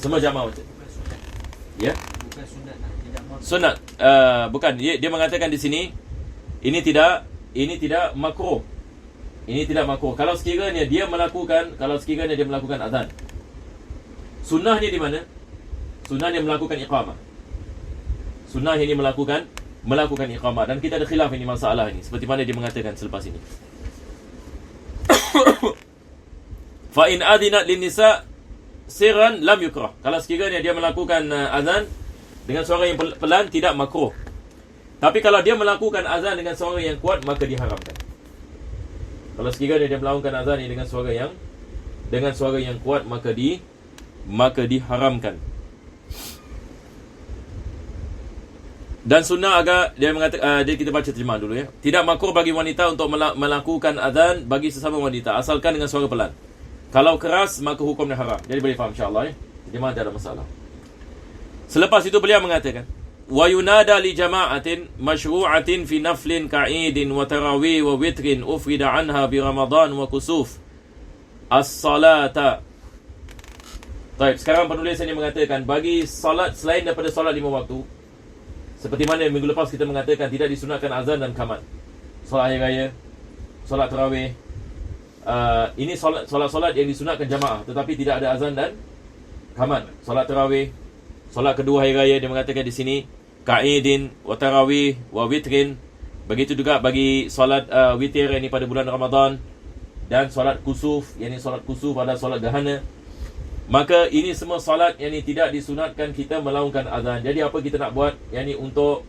Semua jamaah wajib. Ya. Bukan sunat lah, tidak makruh. Sunat. Bukan. Dia mengatakan di sini ini tidak makruh. Ini tidak makruh. Kalau sekiranya dia melakukan azan. Sunnahnya di mana? Sunnahnya melakukan iqamah. Sunnahnya ini melakukan iqamah. Dan kita ada khilaf ini masalah ini, seperti mana dia mengatakan selepas ini. Fa in adinat lin nisa sirran lam yukrah. Kalau sekiranya dia melakukan azan dengan suara yang pelan, tidak makruh. Tapi kalau dia melakukan azan dengan suara yang kuat, maka diharamkan. Kalau sekiranya dia melakukan azan ini dengan suara yang kuat, maka diharamkan. Dan sunnah agak dia mengatakan, jadi kita baca terjemah dulu ya. Tidak makruh bagi wanita untuk melakukan azan bagi sesama wanita, asalkan dengan suara pelan. Kalau keras, maka hukumnya haram. Jadi boleh faham insya-Allah ya. Terjemah tidak ada masalah. Selepas itu beliau mengatakan, wa yunada li jama'atin masyru'atin fi naflin ka'idin wa tarawih wa witrin ufrida anha bi Ramadan wa kusuf as-salata. Baik, sekarang penulis ini mengatakan bagi salat selain daripada salat 5 waktu, seperti mana minggu lepas kita mengatakan tidak disunatkan azan dan qamat. Solat hari raya, solat tarawih, ini solat yang disunatkan jamaah, tetapi tidak ada azan dan qamat. Solat tarawih, solat kedua hari raya, dia mengatakan di sini qa'idin wa tarawih wa witrin. Begitu juga bagi solat witir ini pada bulan Ramadan, dan solat kusuf, yakni solat kusuf pada solat gerhana. Maka ini semua solat yang tidak disunatkan kita melakukan azan. Jadi apa kita nak buat? Yakni untuk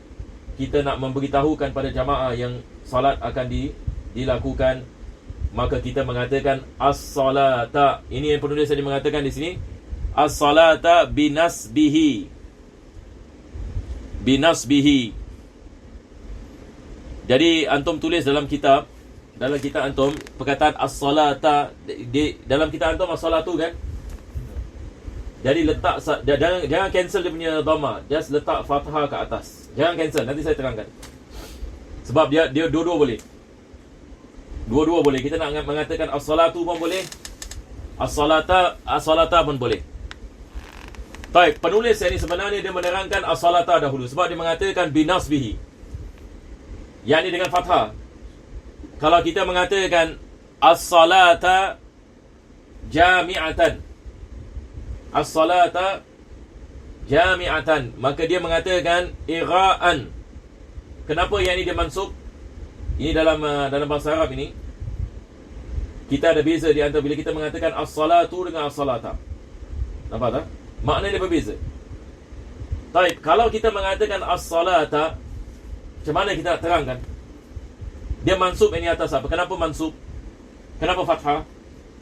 kita nak memberitahukan pada jamaah yang solat akan dilakukan, maka kita mengatakan as-salata. Ini yang penulis tadi mengatakan di sini, as-salata binasbihi. Jadi antum tulis dalam kitab antum perkataan as-salata dalam kitab antum as-salatu kan? Jadi letak, jangan cancel dia punya dhamma, just letak fathah ke atas. Jangan cancel, nanti saya terangkan. Sebab dia dua-dua boleh. Dua-dua boleh. Kita nak mengatakan as-salatu pun boleh, as-salata pun boleh. Baik, penulis ini sebenarnya dia menerangkan as-salata dahulu, sebab dia mengatakan binasbihi, yakni dengan fathah. Kalau kita mengatakan as-salata jami'atan, as-salata jami'atan, maka dia mengatakan ira'an. Kenapa yang ini dia mansub? Ini dalam bahasa Arab ini kita ada beza di antara bila kita mengatakan as-salatu dengan as-salata. Nampak tak? Makna dia berbeza. Baik, kalau kita mengatakan as-salata, macam mana kita terangkan? Dia mansub ini atas apa? Kenapa mansub? Kenapa fathah?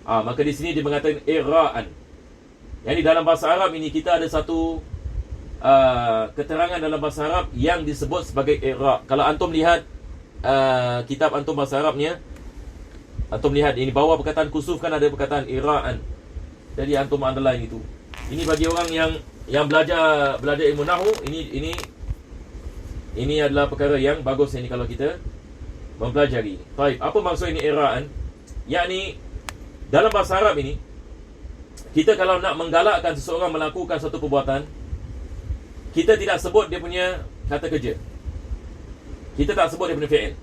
Maka di sini dia mengatakan ira'an. Yang dalam bahasa Arab ini kita ada satu keterangan dalam bahasa Arab yang disebut sebagai i'ra'. Kalau antum lihat kitab antum bahasa Arabnya, antum lihat ini bawah perkataan kusuf kan ada perkataan i'ra'an. Jadi antum underline itu. Ini bagi orang yang belajar ilmu nahwu, ini adalah perkara yang bagus ini kalau kita mempelajari. Baik, apa maksud ini i'ra'an? Yakni dalam bahasa Arab ini, kita kalau nak menggalakkan seseorang melakukan satu perbuatan, kita tidak sebut dia punya kata kerja. Kita tak sebut dia punya fi'il.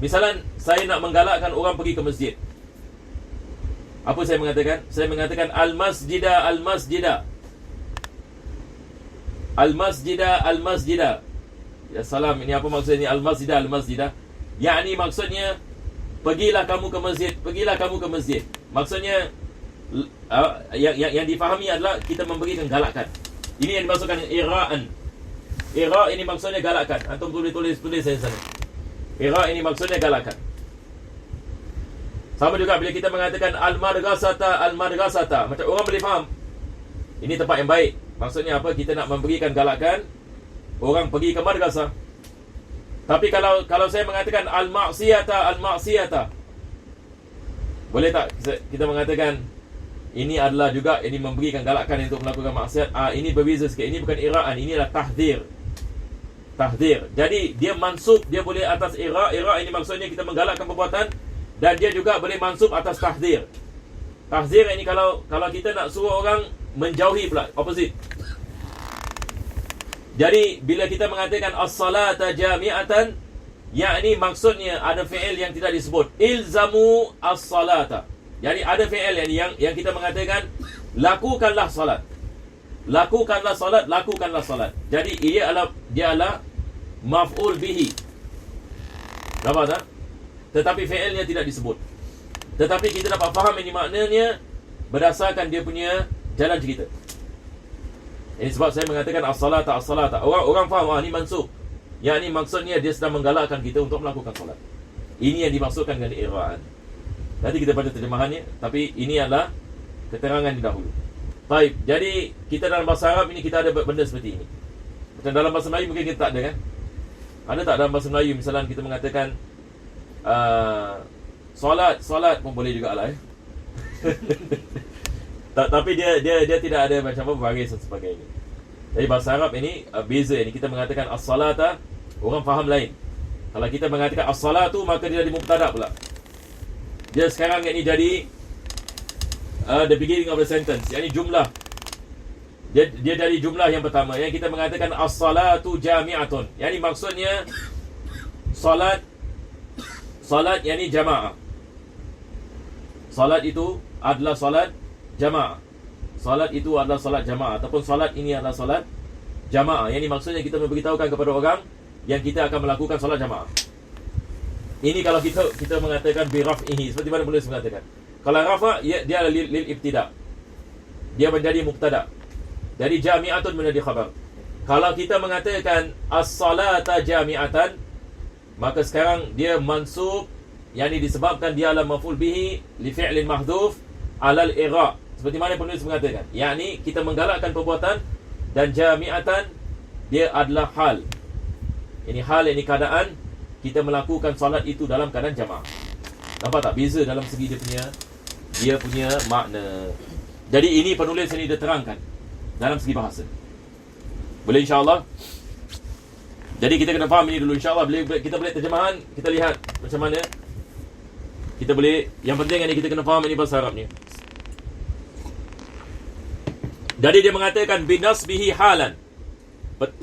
Misalan, saya nak menggalakkan orang pergi ke masjid. Apa saya mengatakan? Saya mengatakan al-masjida, al-masjida. Al-masjida, al-masjida. Ya salam, ini apa maksudnya al-masjida, al-masjida? Yakni maksudnya, pergilah kamu ke masjid, pergilah kamu ke masjid. Maksudnya, yang difahami adalah kita memberikan galakan. Ini yang dimaksudkan ira'an. Ira' ini maksudnya galakan. Antum tulis saya sana. Ira' ini maksudnya galakan. Sama juga bila kita mengatakan al-madrasata, macam orang boleh faham ini tempat yang baik. Maksudnya apa? Kita nak memberikan galakan orang pergi ke madrasah. Tapi kalau saya mengatakan al-ma'siyata, boleh tak kita mengatakan ini adalah juga ini memberikan galakan untuk melakukan maksiat? Ini berbeza sikit. Ini bukan ira'an, ini adalah tahdzir. Jadi dia mansub, dia boleh atas ira' ini maksudnya kita menggalakkan perbuatan, dan dia juga boleh mansub atas tahdzir. Tahdzir ini kalau kita nak suruh orang menjauhi pula, opposite. Jadi bila kita mengatakan as-salata jami'atan, yakni maksudnya ada fi'il yang tidak disebut. Ilzamu as-salata. Jadi ada fi'il yang kita mengatakan lakukanlah salat. Lakukanlah salat, lakukanlah salat. Jadi dia adalah maf'ul bihi. Nampak tak? Tetapi fi'ilnya tidak disebut. Tetapi kita dapat faham ini maknanya berdasarkan dia punya jalan cerita. Ini sebab saya mengatakan as-salata, as-salata. Orang faham, ni mansub. Yang ni maksudnya dia sedang menggalakkan kita untuk melakukan solat. Ini yang dimaksudkan dengan i'raan. Nanti kita baca terjemahannya, tapi ini adalah keterangan di dahulu. Baik, jadi kita dalam bahasa Arab ini kita ada benda seperti ini. Macam dalam bahasa Melayu mungkin kita tak ada kan? Ada tak dalam bahasa Melayu misalnya kita mengatakan solat pun boleh jugalah tapi dia tidak ada macam apa baris dan sebagainya. Jadi bahasa Arab ini beza ini. Kita mengatakan as-salata, orang faham lain. Kalau kita mengatakan as-salatu, maka dia jadi mubtada pula. Dia sekarang ini jadi the beginning of the sentence, yakni jumlah. Dia dari jumlah yang pertama. Yang kita mengatakan as-salatu jami'atun, yakni maksudnya salat yakni jamaah. Salat itu adalah salat jamaah. Salat itu adalah salat jamaah, ataupun salat ini adalah salat jamaah. Yang ini maksudnya kita memberitahukan kepada orang yang kita akan melakukan salat jamaah. Ini kalau kita mengatakan bi raf'ihi, seperti mana penulis mengatakan. Kalau rafa' dia adalah lil ibtida'. Dia menjadi mubtada'. Dari jami'atun menjadi khabar. Kalau kita mengatakan as-salata jami'atan, maka sekarang dia mansub, yakni disebabkan dia adalah maf'ul bihi li fi'lin mahdhuf 'ala al-i'ra'. Seperti mana penulis mengatakan, yakni kita menggalakkan perbuatan, dan jami'atan dia adalah hal. Ini hal, ini keadaan kita melakukan solat itu dalam keadaan jamaah. Nampak tak beza dalam segi dia punya makna. Jadi ini penulis ini dia terangkan dalam segi bahasa. Boleh insya-Allah. Jadi kita kena faham ini dulu insya-Allah. Kita boleh terjemahan, kita lihat macam mana kita boleh. Yang penting ini kita kena faham ini bahasa Arab ni. Jadi dia mengatakan binasbihi halan.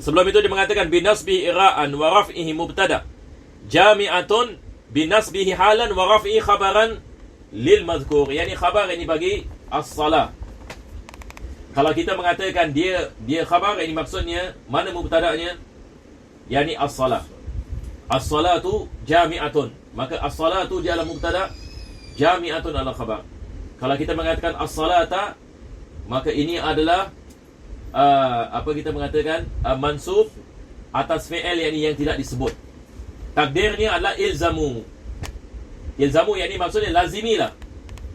Sebelum itu dia mengatakan binasbihi ira'an wa raf'ihi mubtada. Jami'atun binasbihi halan wa raf'ihi khabaran lil mazkur. Yani khabar ini bagi as-salah. Kalau kita mengatakan dia khabar, ini maksudnya mana mubtada'nya? Yani as-salah. As-salatu jami'atun. Maka as-salatu dia adalah mubtada', jami'atun adalah khabar. Kalau kita mengatakan as-salata, maka ini adalah apa kita mengatakan mansub atas fi'il yang tidak disebut. Takdirnya adalah ilzamu. Ilzamu yakni maksudnya lazimilah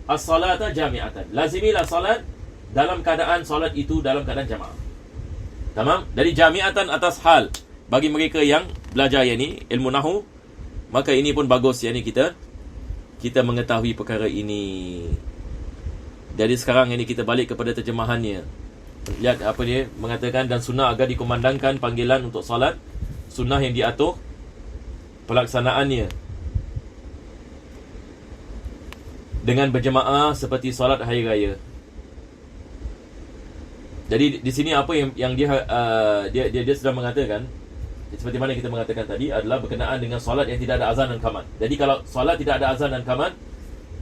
as-salata jami'atan. Lazimilah salat dalam keadaan salat itu dalam keadaan jamaah. Tamam? Dari jami'atan atas hal. Bagi mereka yang belajar yakni ilmu nahwu, maka ini pun bagus yakni kita mengetahui perkara ini. Jadi sekarang ini kita balik kepada terjemahannya. Lihat apa dia mengatakan, dan sunnah agar dikumandangkan panggilan untuk salat, sunnah yang diatur pelaksanaannya dengan berjemaah seperti salat hari raya. Jadi di sini apa yang dia sedang mengatakan, seperti mana kita mengatakan tadi, adalah berkenaan dengan salat yang tidak ada azan dan qamat. Jadi kalau salat tidak ada azan dan qamat,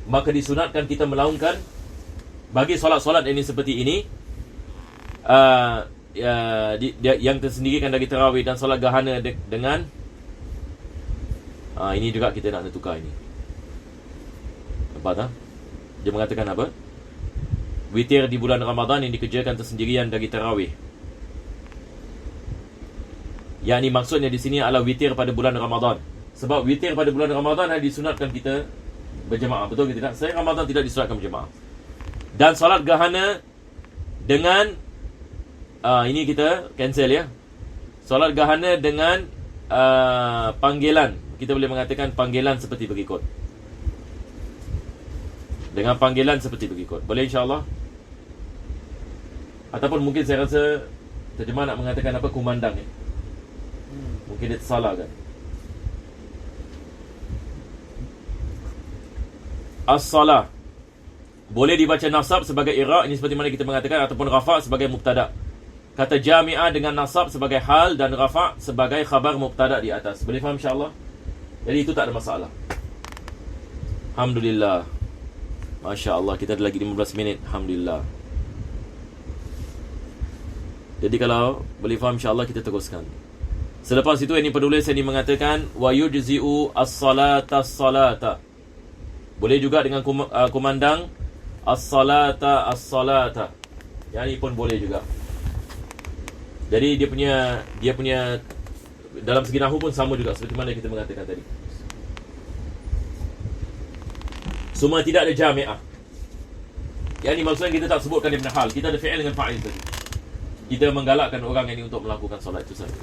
maka disunatkan kita melaungkan bagi solat-solat ini seperti ini, yang tersendirikan dari tarawih dan solat gerhana dengan ini juga kita nak tukar ini. Nampak tak? Dia mengatakan apa? Witir di bulan Ramadan yang dikerjakan tersendirian dari tarawih. Yang ini maksudnya di sini adalah witir pada bulan Ramadan. Sebab witir pada bulan Ramadan disunatkan kita berjemaah. Betul ke tidak? Saya Ramadan tidak disunatkan berjemaah. Dan solat gerhana dengan ini kita cancel ya. Solat gerhana dengan panggilan. Kita boleh mengatakan panggilan seperti berikut. Dengan panggilan seperti berikut. Boleh insya-Allah? Ataupun mungkin saya rasa terjemah nak mengatakan apa, kumandang ya. Mungkin dia tersalah kan. As-salah. Boleh dibaca nasab sebagai i'rab, ini seperti mana kita mengatakan, ataupun rafa' sebagai mubtada'. Kata jami'ah dengan nasab sebagai hal dan rafa' sebagai khabar mubtada' di atas. Boleh faham insya-Allah? Jadi itu tak ada masalah. Alhamdulillah. Masya-Allah, kita ada lagi 15 minit. Alhamdulillah. Jadi kalau boleh faham insya-Allah, kita teruskan. Selepas itu ini penulis ini mengatakan wa yujzi'u as-salata as-salata. Boleh juga dengan kumandang as-salata as-salata. Yang ini pun boleh juga. Jadi dia punya dalam segi nahwu pun sama juga seperti mana kita mengatakan tadi. Semua tidak ada jami'ah. Yang ini maksudnya kita tak sebutkan dia punya hal. Kita ada fi'il dengan fa'il tadi. Kita menggalakkan orang ini untuk melakukan solat itu saja.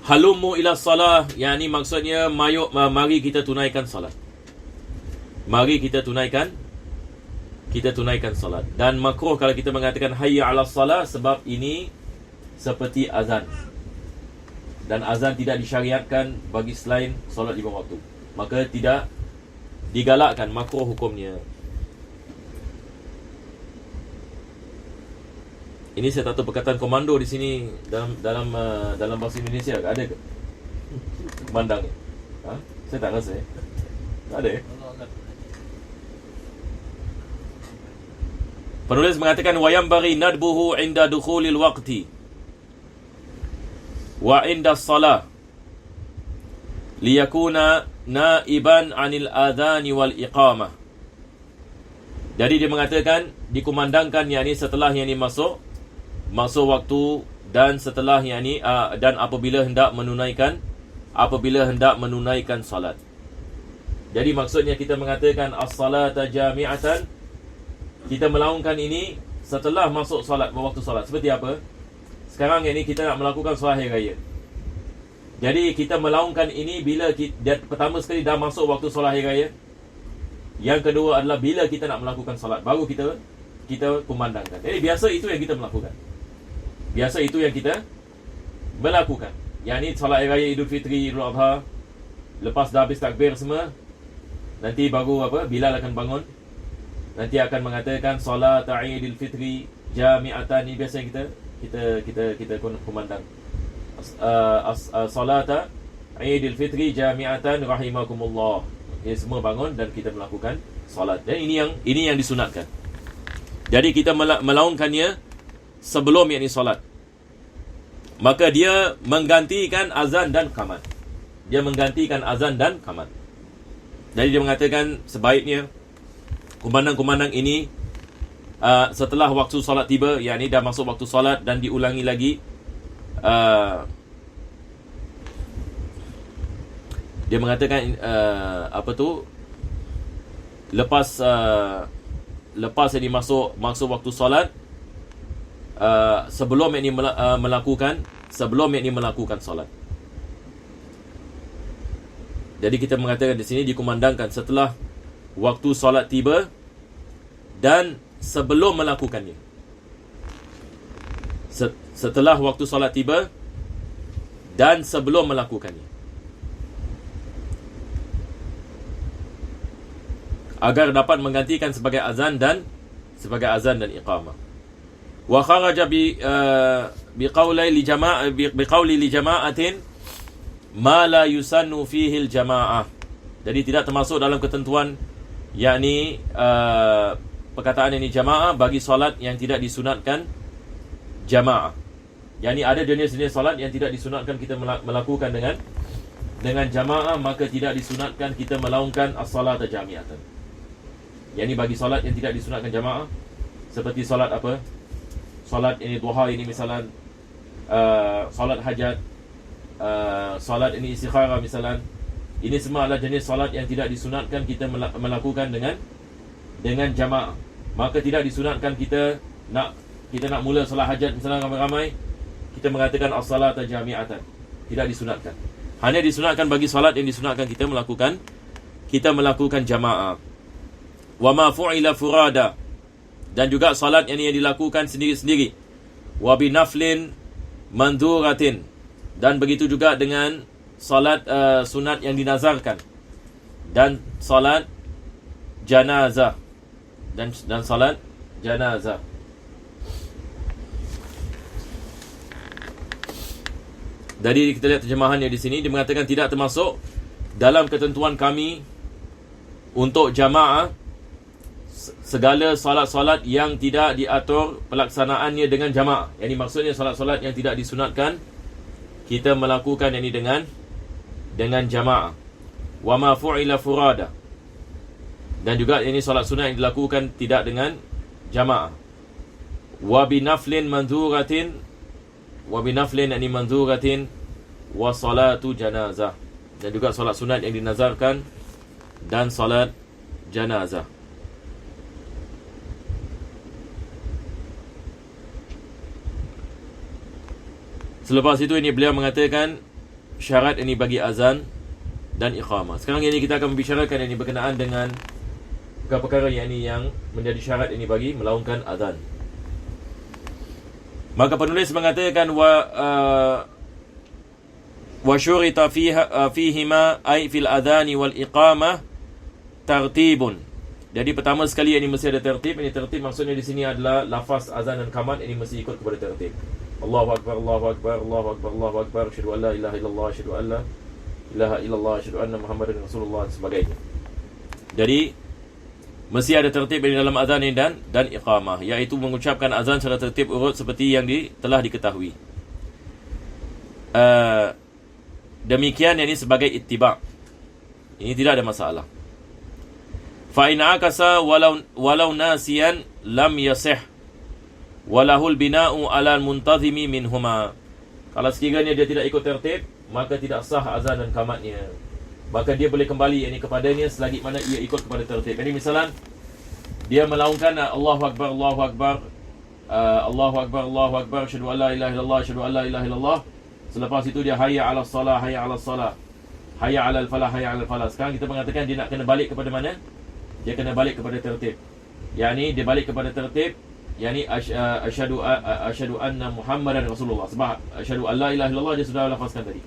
Halummu ila salah, yang ini maksudnya mari kita tunaikan salat. Mari kita tunaikan salat. Dan makruh kalau kita mengatakan hayya 'alas salah, sebab ini seperti azan. Dan azan tidak disyariatkan bagi selain solat 5 waktu. Maka tidak digalakkan, makruh hukumnya. Ini saya tak tahu perkataan komando di sini dalam bahasa Indonesia ada ke? Komandangnya. Ha? Saya tak rasa. Tak ada. Penulis mengatakan wa yanbaghi nadbuhu 'inda dukhulil waqti wa 'inda as-salah liyakuna naiban 'anil adhan wal iqamah. Jadi dia mengatakan dikumandangkan yakni setelah yang ini masuk waktu, dan setelah yang ini dan apabila hendak menunaikan salat. Jadi maksudnya kita mengatakan as-salata jami'atan, kita melaungkan ini setelah masuk solat, waktu solat. Seperti apa? Sekarang ini kita nak melakukan solat hari raya. Jadi kita melaungkan ini bila pertama sekali dah masuk waktu solat hari raya. Yang kedua adalah bila kita nak melakukan solat, baru kita kumandangkan. Jadi biasa itu yang kita melakukan. Yang ni solat hari raya Idul Fitri, Idul Adha, lepas dah habis takbir semua, nanti baru Bilal akan bangun. Nanti akan mengatakan solat Idul Fitri jami'atan. Ni biasa kita kumandang. Solat Idul Fitri jami'atan rahimakumullah. Semua bangun dan kita melakukan solat. Dan ini yang disunatkan. Jadi kita melaungkannya sebelum yakni solat. Maka dia menggantikan azan dan qamat. Jadi dia mengatakan sebaiknya kumandang-kumandang ini setelah waktu solat tiba, yakni dah masuk waktu solat, dan diulangi lagi dia mengatakan lepas ini masuk waktu solat, sebelum ini melakukan solat. Jadi kita mengatakan di sini dikumandangkan setelah waktu solat tiba dan sebelum melakukannya. Setelah waktu solat tiba dan sebelum melakukannya, agar dapat menggantikan sebagai azan dan iqamah. Wa kharaja biqawli li jama'atin ma la yusannu fihi al-jama'ah. Jadi tidak termasuk dalam ketentuan yakni perkataan ini jamaah bagi solat yang tidak disunatkan jamaah. Yakni ada jenis-jenis solat yang tidak disunatkan kita melakukan dengan jamaah, maka tidak disunatkan kita melaungkan as-salata jami'atan. Yakni bagi solat yang tidak disunatkan jamaah, seperti solat solat ini duha ini misalan, solat hajat, solat ini istikharah misalan. Ini semua adalah jenis solat yang tidak disunatkan kita melakukan dengan jamaah. Maka tidak disunatkan kita nak mula solat hajat misalan ramai-ramai, kita mengatakan as-salata jami'atan. Tidak disunatkan. Hanya disunatkan bagi solat yang disunatkan kita melakukan jamaah. Wa ma fu'ila furada, dan juga salat yang dilakukan sendiri-sendiri. Wa binaflin manduratin, dan begitu juga dengan salat sunat yang dinazarkan. dan salat janazah. Dan salat janazah. Jadi kita lihat terjemahannya di sini, dia mengatakan tidak termasuk dalam ketentuan kami untuk jamaah segala solat-solat yang tidak diatur pelaksanaannya dengan jamaah. Yang ini maksudnya solat-solat yang tidak disunatkan kita melakukan ini dengan jamaah. Wa ma fu'ila furada. Dan juga ini solat sunat yang dilakukan tidak dengan jamaah. Wa binaflin manzuratin, yani manzuratin, wa salatu janazah. Dan juga solat sunat yang dinazarkan dan solat janazah. Selepas itu ini beliau mengatakan syarat ini bagi azan dan iqamah. Sekarang ini kita akan membicarakan ini berkenaan dengan perkara yang menjadi syarat ini bagi melaungkan azan. Maka penulis mengatakan wa syurita fihima ay fil adhani wal iqamah tartibun. Jadi pertama sekali ini mesti ada tertib. Ini tertib maksudnya di sini adalah lafaz azan dan qamat ini mesti ikut kepada tertib. Allahu akbar, Allahu akbar, Allahu akbar, Allahu akbar, asyhadu an la ilaha illallah, asyhadu an la ilaha illallah, asyhadu anna Muhammadan Rasulullah dan sebagainya. Jadi mesti ada tertib di dalam azan ini dan iqamah, iaitu mengucapkan azan secara tertib urut seperti yang telah diketahui. Demikian ini sebagai ittiba'. Ini tidak ada masalah. Fa in akasa walau nasiyan lam yasih walahul bina'u 'ala al-muntazimi minhuma. Kalau sekiranya dia tidak ikut tertib, maka tidak sah azan dan qamatnya. Maka dia boleh kembali kepadanya selagi mana ia ikut kepada tertib. Jadi misalan dia melaungkan Allahu akbar, Allahu akbar, Allahu akbar, Allahu akbar, asyhadu an la ilaha illallah, asyhadu an la ilaha illallah. Selepas itu dia hayya 'alas salah, hayya 'alas salah, hayya 'alal falah, hayya 'alal falah. Sekarang kita mengatakan dia nak kena balik kepada mana? Dia kena balik kepada tertib. Yani dia balik kepada tertib, yani asyhadu anna Muhammadan Rasulullah. Sebab asyhadu an la ilaha illallah dia sudah lafazkan tadi.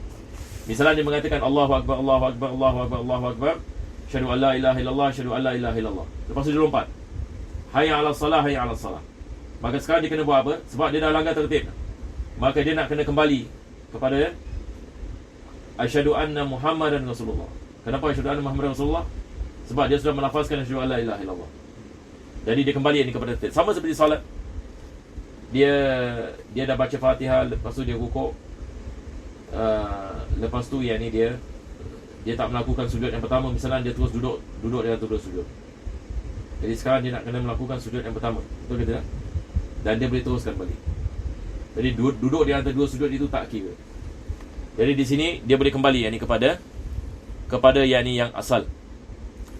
Misalnya dia mengatakan Allahu akbar, Allahu akbar, Allahu akbar, Allahu akbar, asyhadu an la ilaha illallah, asyhadu an la ilaha illallah. Lepas tu dia lompat, hayya 'alas salah, hayya 'alas salah. Maka sekarang dia kena buat apa? Sebab dia dah langgar tertib, maka dia nak kena kembali kepada asyhadu anna Muhammadan Rasulullah. Kenapa asyhadu anna Muhammadan Rasulullah? Sebab dia sudah melafazkan asyhadu an la ilaha illallah. Jadi dia kembali kepada tertib. Sama seperti salat. Dia dah baca Fatihah, lepas tu dia rukuk. Lepas tu dia tak melakukan sujud yang pertama. Misalnya dia terus duduk dia terus sujud. Jadi sekarang dia nak kena melakukan sujud yang pertama. Betul ke tidak? Dan dia boleh teruskan balik. Jadi duduk di antara dua sujud itu tak kira. Jadi di sini dia boleh kembali kepada yang asal.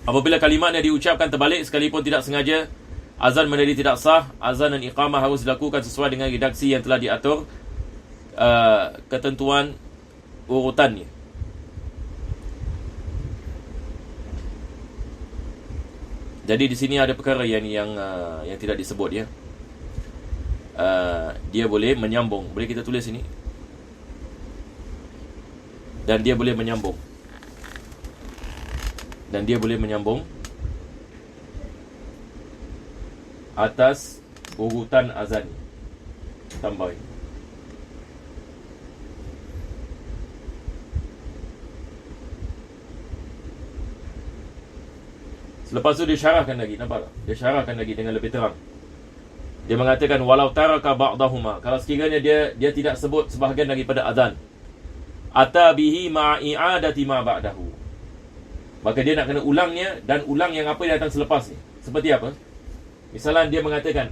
Apabila kalimatnya diucapkan terbalik sekalipun tidak sengaja, azan menjadi tidak sah. Azan dan iqamah harus dilakukan sesuai dengan redaksi yang telah diatur, ketentuan urutannya. Jadi di sini ada perkara yang tidak disebut ya. Dia boleh menyambung. Boleh kita tulis ini. Dan dia boleh menyambung. Atas urutan azan. Tambahin. Selepas tu dia syarahkan lagi. Nampak tak? Dia syarahkan lagi dengan lebih terang. Dia mengatakan walau taraka ba'dahuma. Kalau sekiranya dia tidak sebut sebahagian daripada azan. Atabihi ma'i'adati ma ba'dahu. Maka dia nak kena ulangnya dan ulang yang apa yang datang selepas ni. Seperti apa? Misalnya dia mengatakan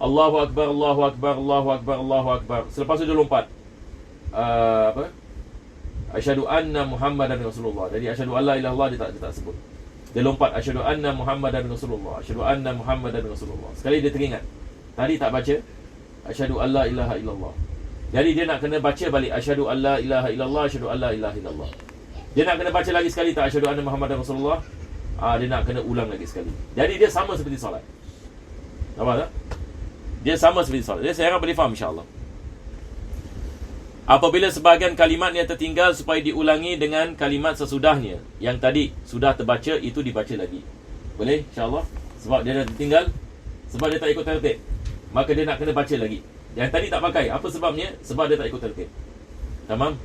Allahu akbar, Allahu akbar, Allahu akbar, Allahu akbar. Selepas itu dia lompat. Asyhadu anna Muhammadan Rasulullah. Jadi asyhadu an la ilaha illallah dia tak sebut. Dia lompat asyhadu anna Muhammadan Rasulullah. Asyhadu anna Muhammadan Rasulullah. Sekali dia teringat. Tadi tak baca asyhadu an la ilaha illallah. Jadi dia nak kena baca balik asyhadu an la ilaha illallah, asyhadu an la ilaha illallah. Dia nak kena baca lagi sekali tak asyhadu anna Muhammadan Rasulullah. Dia nak kena ulang lagi sekali. Jadi dia sama seperti solat. Nampak tak? Dia sama seperti solat. Dia saya harap boleh faham insya-Allah. Apabila sebahagian kalimatnya tertinggal supaya diulangi dengan kalimat sesudahnya. Yang tadi sudah terbaca, itu dibaca lagi. Boleh? InsyaAllah. Sebab dia dah tertinggal, sebab dia tak ikut tertib, maka dia nak kena baca lagi. Yang tadi tak pakai, apa sebabnya? Sebab dia tak ikut tertib. Tamam?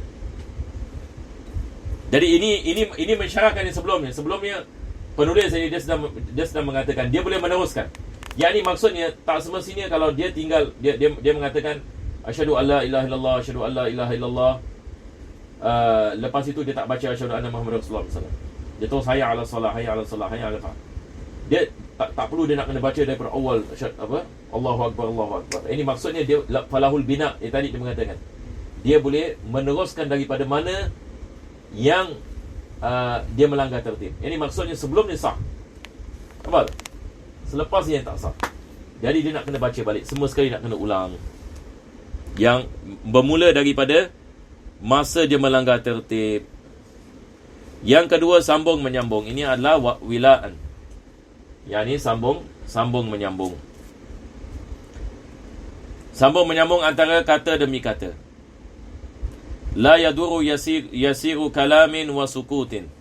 Jadi ini mensyarahkan yang sebelumnya. Sebelumnya penulis ini dia sedang mengatakan dia boleh meneruskan. Yang ini maksudnya tak semestinya kalau dia tinggal dia mengatakan asyhadu alla ilaha illallah, asyhadu alla ilaha illallah, lepas itu dia tak baca asyhadu anna muhammadar rasulullah sallallahu alaihi wasallam. Dia terus hayya 'alas salah, hayya 'alas salah, hayya 'alal falah. Dia tak perlu dia nak kena baca daripada awal Allahu akbar, Allahu akbar. Ini maksudnya dia falahul bina. Tadi dia mengatakan dia boleh meneruskan daripada mana yang dia melanggar tertib. Ini maksudnya sebelum dia sah. Apa? Selepas dia yang tak sah. Jadi dia nak kena baca balik. Semua sekali nak kena ulang. Yang bermula daripada masa dia melanggar tertib. Yang kedua, sambung menyambung. Ini adalah wilaan. Yang ini sambung menyambung. Sambung menyambung antara kata demi kata. La yaduru yasiru kalamin wa sukutin.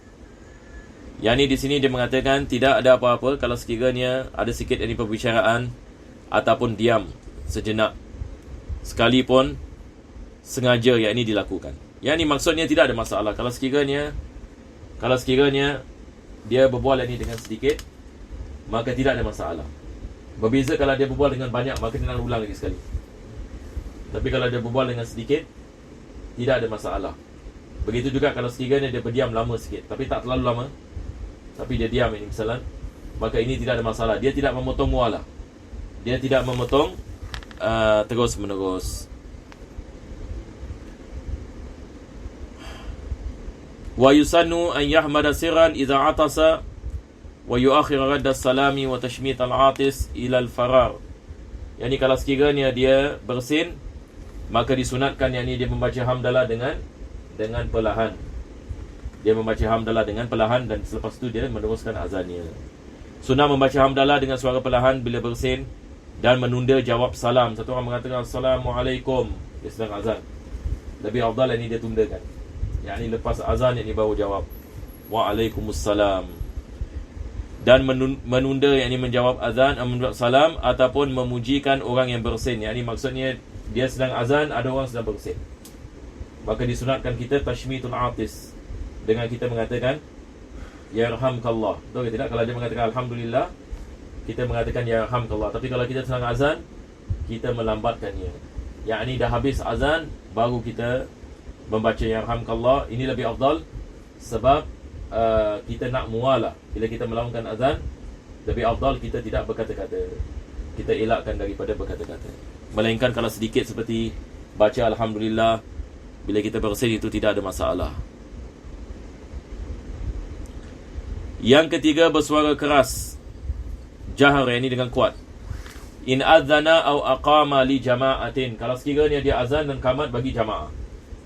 Yang ini di sini dia mengatakan tidak ada apa-apa kalau sekiranya ada sikit ini perbicaraan ataupun diam sejenak, sekalipun sengaja yang ini dilakukan. Yang ini maksudnya tidak ada masalah kalau sekiranya dia berbual ini dengan sedikit, maka tidak ada masalah. Berbeza kalau dia berbual dengan banyak, maka dia nak ulang lagi sekali. Tapi kalau dia berbual dengan sedikit, tidak ada masalah. Begitu juga kalau sekiranya dia berdiam lama sikit, tapi tak terlalu lama, tapi dia diam ini misalnya, maka ini tidak ada masalah. Dia tidak memotong mualah. Dia tidak memotong terus menerus. Wa yusannu an yahmada sirran idza atasa wa yuakhir radda salami wa tashmit al-atis ila al-farar. Yani kalau sekiranya dia bersin, maka disunatkan yang ini dia membaca hamdalah dengan perlahan. Dia membaca hamdalah dengan perlahan dan selepas itu dia meneruskan azannya. Sunnah membaca hamdalah dengan suara perlahan bila bersin dan menunda jawab salam. Satu orang mengatakan Assalamualaikum, dia sedang azan. Lebih afdal ini dia tundakan. Yang ini lepas azan yang ini baru jawab Waalaikumsalam. Dan menunda yang ini menjawab azan, menjawab salam ataupun memujikan orang yang bersin. Yang ini maksudnya dia sedang azan, ada orang sedang bersin, maka disunatkan kita tashmitul atis dengan kita mengatakan yarhamkallah. Betul ke tidak? Kalau dia mengatakan alhamdulillah, kita mengatakan yarhamkallah. Tapi kalau kita sedang azan, kita melambatkannya. Yang ini dah habis azan baru kita membaca yarhamkallah. Ini lebih afdal sebab kita nak mualah. Bila kita melaungkan azan, lebih afdal kita tidak berkata-kata. Kita elakkan daripada berkata-kata. Melainkan kalau sedikit seperti baca alhamdulillah bila kita bersin, itu tidak ada masalah. Yang ketiga, bersuara keras, jahar, ini dengan kuat. In adzana au aqama li jama'atin. Kalau sekiranya dia azan dan qamat bagi jamaah.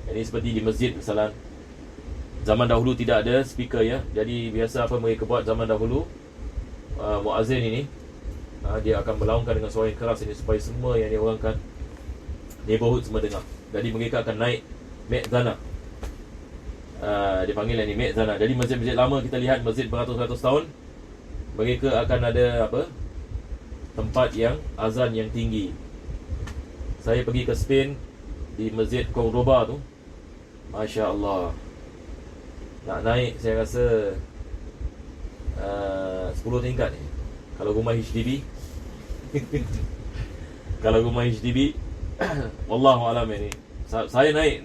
Ini seperti di masjid misalnya. Zaman dahulu tidak ada speaker ya. Jadi biasa apa mereka buat zaman dahulu, muazzin ini dia akan melaungkan dengan suara yang keras ini supaya semua yang diorangkan neighborhood semua dengar. Jadi mereka akan naik mi'zana. Dia panggil yang ni mi'zana. Jadi masjid-masjid lama kita lihat, masjid beratus-ratus tahun, mereka akan ada tempat yang azan yang tinggi. Saya pergi ke Spain, di masjid Cordoba tu, Masya Allah, nak naik saya rasa 10 tingkat ni. Kalau rumah HDB kalau rumah HDB wallahualam ini. Saya naik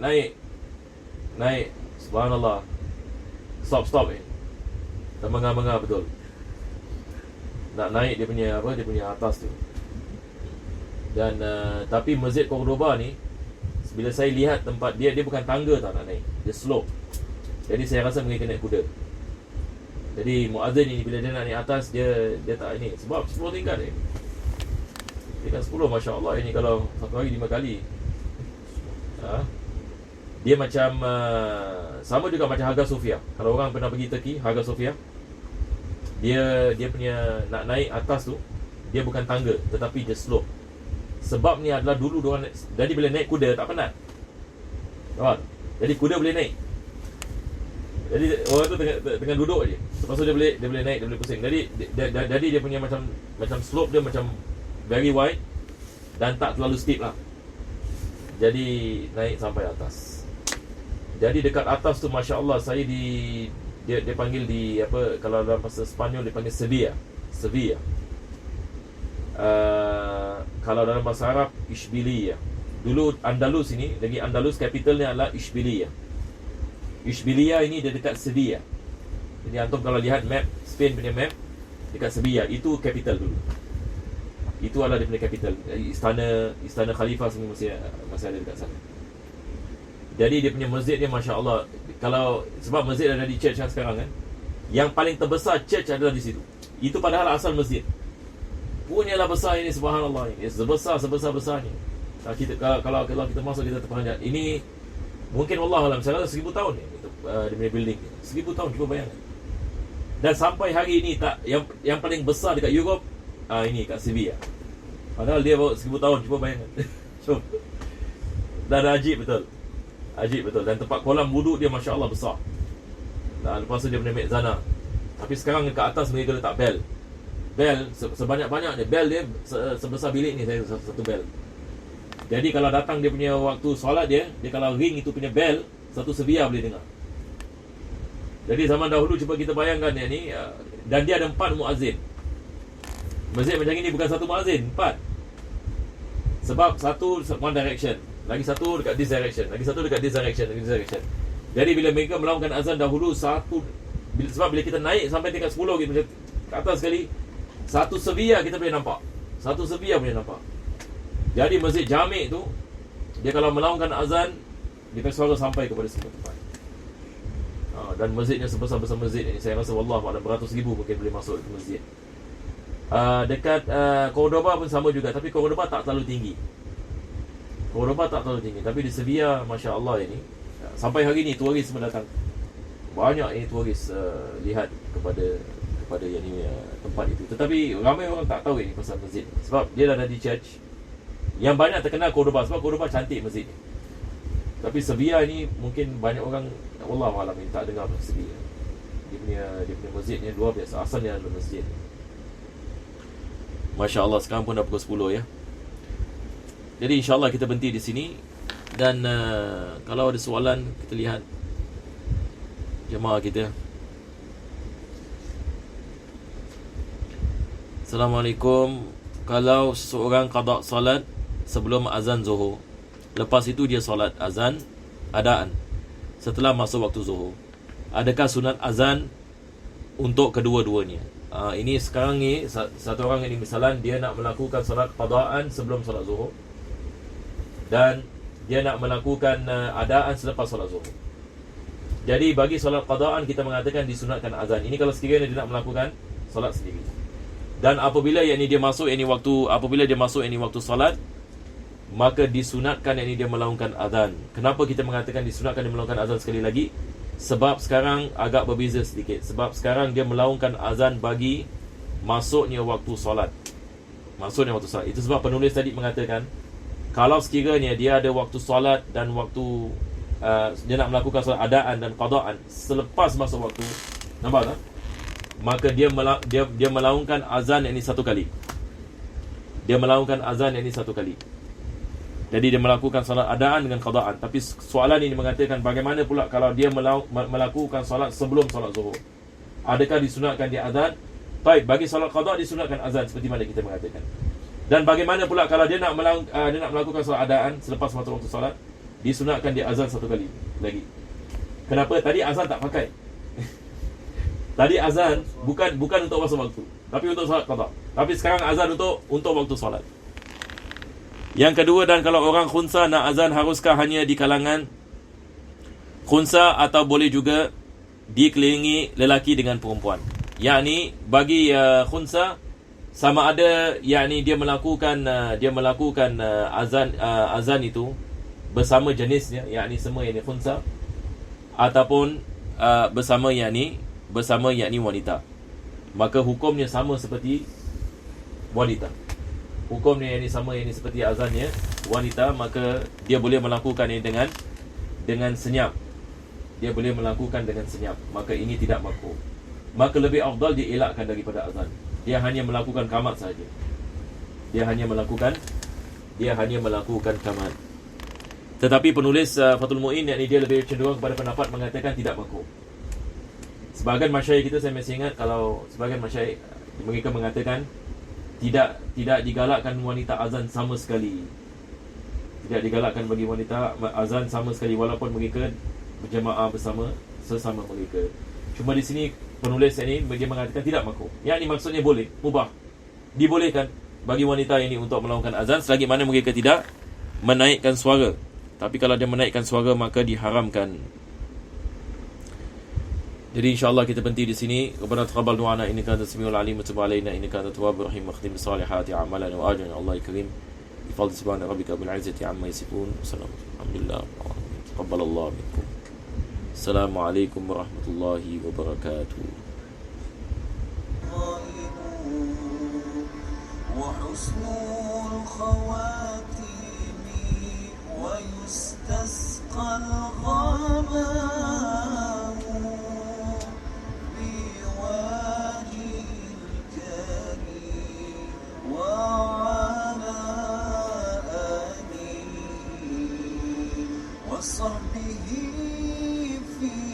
subhanallah, stop ni, termengah-mengah betul. Nak naik dia punya atas tu. Dan tapi masjid Cordoba ni, bila saya lihat tempat dia bukan tangga tak nak naik, dia slope. Jadi saya rasa mereka naik kuda. Jadi muazzin ini bila dia nak naik atas, dia tak ini, sebab 10 tingkat ni. Dia kan 10, Masya Allah. Ini kalau satu hari 5 kali. Dia macam sama juga macam Hagia Sophia. Kalau orang pernah pergi Turki, Hagia Sophia, dia punya nak naik atas tu, dia bukan tangga tetapi dia slope. Sebab ni adalah dulu diorang, jadi bila naik kuda tak penat. Nampak? Jadi kuda boleh naik. Jadi orang tu tengah duduk je. Lepas tu dia boleh naik, dia boleh pusing. Jadi dia punya macam slope dia macam very wide dan tak terlalu steep lah. Jadi naik sampai atas. Jadi dekat atas tu masya-Allah saya dia panggil di apa, kalau dalam bahasa Sepanyol dia panggil Sevilla. Kalau dalam bahasa Arab Ishbiliya. Dulu Andalus ini, negeri Andalus capitalnya adalah Ishbiliya. Ishbiliya ini dia dekat Sevilla. Jadi antum kalau lihat map Spain punya map, dekat Sevilla itu capital dulu. Itu adalah dia punya capital. Istana Khalifah semua masih ada dekat sana. Jadi dia punya masjid dia masya-Allah. Kalau sebab masjid ada di church yang sekarang kan, yang paling terbesar church adalah di situ. Itu padahal asal masjid. Punyalah besar ini, subhanallah ini. Sebesar-besarnya. Kalau kita masuk kita terperanjat. Ini mungkin Allah alam saya rasa 1000 tahun ni dia punya building. 1000 tahun, cuba bayangkan. Dan sampai hari ini tak yang paling besar dekat Europe ini kat Sevilla. Padahal dia bawa 1000 tahun, cuba bayangkan. So, dan ajib betul. Dan tempat kolam wuduk dia masya-Allah besar. Dan lepas tu dia punya mezana. Tapi sekarang dekat atas mereka letak bel. Bel sebanyak-banyaknya. Bel dia sebesar bilik ni, saya satu bel. Jadi kalau datang dia punya waktu solat dia kalau ring itu punya bel, satu Sevilla boleh dengar. Jadi zaman dahulu cuba kita bayangkan dia ni, dan dia ada 4 muazzin. Masjid macam ini bukan satu muazzin, 4. Sebab satu one direction, lagi satu dekat this direction, lagi satu dekat this direction. Jadi bila mereka melakukan azan dahulu sebab bila kita naik sampai tingkat 10 gitu macam ke atas sekali, satu Sevilla kita boleh nampak. Jadi masjid Jami' tu dia kalau melakukan azan dia selalu sampai kepada semua tempat. Dan masjidnya sebesar-besar masjid ini, saya rasa wallah ada beratus ribu mungkin boleh masuk ke masjid. Dekat Cordoba pun sama juga, tapi Cordoba tak terlalu tinggi. Tapi di Sevilla masya-Allah ini sampai hari ini turis mendatang. Banyak ini turis lihat kepada yang ini tempat itu. Tetapi ramai orang tak tahu ini pasal masjid. Sebab dia dah ada di church. Yang banyak terkenal Cordoba sebab Cordoba cantik masjid. Tapi Sevilla ini mungkin banyak orang wallahu alam tak dengar pasal Sevilla. Dia punya masjidnya luar biasa. Asalnya adalah masjid. Masya-Allah, sekarang pun dah pukul 10 ya. Jadi insya-Allah kita berhenti di sini. Dan kalau ada soalan, kita lihat jemaah kita. Assalamualaikum. Kalau seseorang qada solat sebelum azan Zuhur, lepas itu dia solat azan adaan setelah masuk waktu Zuhur, adakah sunat azan untuk kedua-duanya? Ini sekarang ni satu orang ini misalnya dia nak melakukan solat qadaan sebelum solat Zuhur dan dia nak melakukan adaan selepas solat Zuhur. Jadi bagi solat qadaan kita mengatakan disunatkan azan. Ini kalau sekiranya dia nak melakukan solat sendiri. Dan apabila dia masuk waktu solat, maka disunatkan dia melakukan azan. Kenapa kita mengatakan disunatkan dia melakukan azan sekali lagi? Sebab sekarang agak berbeza sedikit. Sebab sekarang dia melakukan azan bagi masuknya waktu solat. Itu sebab penulis tadi mengatakan kalau sekiranya dia ada waktu solat dan waktu dia nak melakukan solat adaan dan qadaan selepas masuk waktu, nampak tak? Maka dia melakukan azan ini satu kali. Jadi dia melakukan solat adaan dengan qadaan. Tapi soalan ini mengatakan bagaimana pula kalau dia melakukan solat sebelum solat Zuhur? Adakah disunatkan dia azan? Baik, bagi solat qada disunatkan azan seperti mana kita mengatakan. Dan bagaimana pula kalau dia nak melakukan solat adaan selepas waktu solat? Disunatkan dia azan satu kali lagi. Kenapa? Tadi azan tak pakai. Tadi azan bukan untuk masa waktu, tapi untuk solat qada. Tapi sekarang azan untuk waktu solat. Yang kedua, dan kalau orang khunsa nak azan, haruskah hanya di kalangan khunsa atau boleh juga dikelilingi lelaki dengan perempuan? Yakni bagi khunsa sama ada yakni dia melakukan azan itu bersama jenisnya, yakni semua yakni khunsa, ataupun bersama yakni wanita, maka hukumnya sama seperti wanita. Hukumnya ini sama, ini seperti azannya wanita, maka dia boleh melakukan ini dengan senyap. Dia boleh melakukan dengan senyap, maka ini tidak makruh. Maka lebih afdal dia elakkan daripada azan. Dia hanya melakukan qamat saja. Dia hanya melakukan qamat. Tetapi penulis Fathul Mu'in, yakni dia lebih cenderung kepada pendapat mengatakan tidak makruh. Sebahagian masyayikh kita, saya masih ingat, kalau sebahagian masyayikh mereka mengatakan tidak digalakkan wanita azan sama sekali. Tidak digalakkan bagi wanita azan sama sekali, walaupun mereka berjemaah bersama sesama mereka. Cuma di sini penulis ini dia mengatakan tidak makruh. Yang ini maksudnya boleh, mubah. Dibolehkan bagi wanita ini untuk melakukan azan selagi mana mereka tidak menaikkan suara. Tapi kalau dia menaikkan suara maka diharamkan. Jadi insya-Allah kita berhenti di sini. Rabbana taqabbal du'ana innaka antas samiul alim wa tub 'alaina innaka antat tawwabur rahim wa khtim bisalihati a'malana wa ajrina Allah karim. Bi fadli subhana rabbika bil 'izzati 'amma yasifun. Alhamdulillah. Taqabbalallahu minkum. Assalamualaikum warahmatullahi wabarakatuh. وحسن الخواتيم ويستسقى الغمام بوجه الكريم وعلى آله وصحبه في